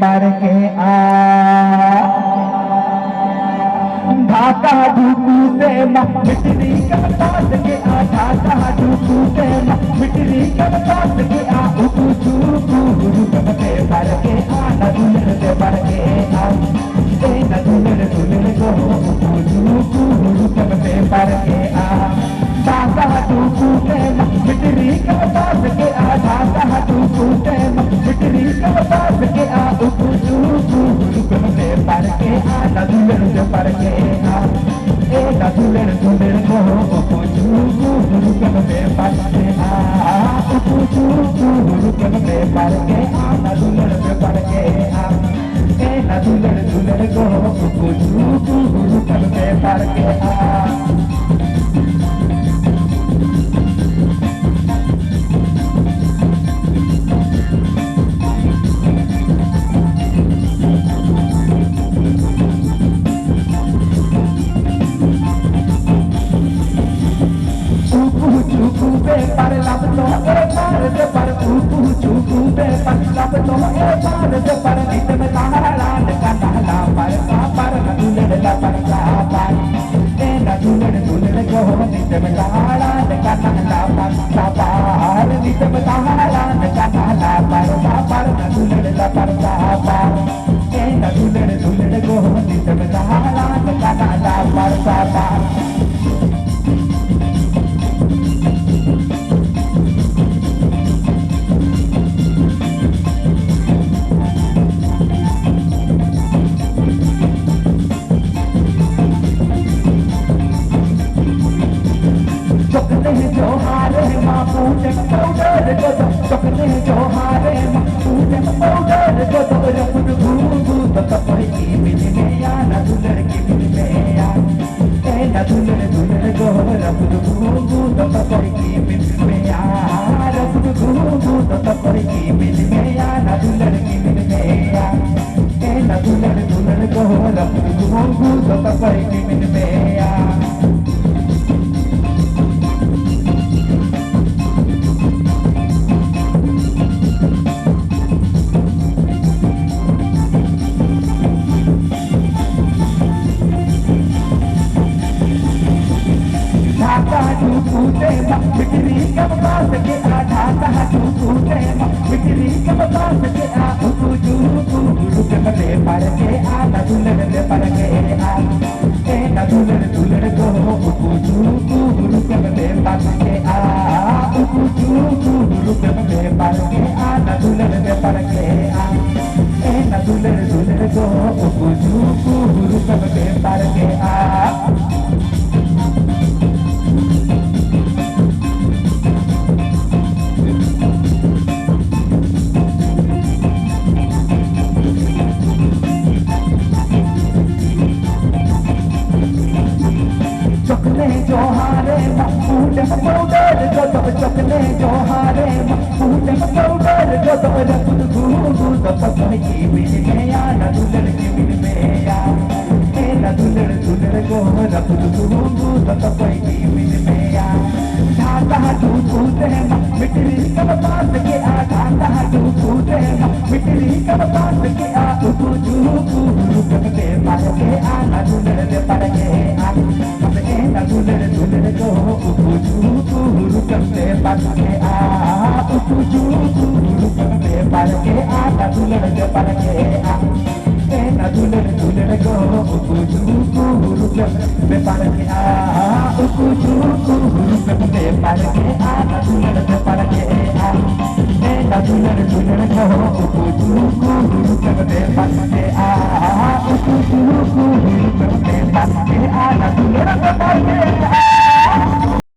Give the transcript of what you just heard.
पर के आ ढाका ढूकूते मिटरी कब पास के आ ढाका ढूकूते मिटरी कब पास के आ उकू चूकू गुरु कब के पर के आ नदुलर के पर के आ ए नदुलर दुलर को उकू चूकू गुरु कब के पर के आ ढाका ढूकूते मिटरी कब पास के आ ढाका ढूकूते मिटरी कब पास के आ उकू चूकू गुरु कब के पर के आ नदुलर के पर के दुलर दुलर को चूकू गुरु कब में पर के आ चूकू गुरु कब में पर के आ दुलर में पर के आ दुलर दुलर को चूकू गुरु कब में पर के आ पर लब तो ए पार से पर चूकू चूकू पे पर लब तो ए पार से पर नित में लाल का नाला पर दुलर ला पर का पर ए दुलर दुलर को नित में लाल का नाला पर नित में लाल का नाला पर दुलर ला पर का पर ए दुलर दुलर को नित में लाल का नाला पर जो हारे माँ पूजे पाउडर को दो चकने जो हारे माँ पूजे पाउडर को दो रफुद घूमू तो कपड़े की मिल में या न दुलर की मिल में या ए न दुलर दुलर को रफुद घूमू तो कपड़े की मिल में या रफुद घूमू तो कपड़े की मिल में या न दुलर की मिल में या ए न दुलर दुलर को रफुद घूमू तो कपड़े की मिल में या चूकूते मिटरी कब पास के आ ढाका चूकूते मिटरी कब पास के आ उकू चूकू गुरु कब दे पर के आ दुलर दे पर के आ ए दुलर दुलर को उकू चूकू गुरु कब दे पर के आ उकू चूकू गुरु कब दे पर के आ दुलर दे पर के आ ए दुलर दुलर को उकू चूकू गुरु कब दे पर के आ चकने जो हारे पूजे पाउडर जो दो चकने जो हारे पूजे पाउडर जो दो रफुद घूमू तो पकड़ की मिल में या न दुलर की मिल में या ए न दुलर दुलर को रफुद घूमू तो पकड़ की मिल में या ढाका ढूकूते मिटरी कब पास के आ ढाका ढूकूते मिटरी कब पास के आ उकू चूकू गुरु कब दे पर के आ न दुलर दे पर के आ दुलर दुलर को उकू चूकू गुरु कब दे पर के आ उकू चूकू गुरु कब दे पर के आ दुलर दे पर के आ ए दुलर दुलर को उकू चूकू गुरु कब दे पर के आ उकू चूकू गुरु कब दे पर के आ दुलर दे पर के आ ए दुलर दुलर को उकू चूकू गुरु कब दे पर के आ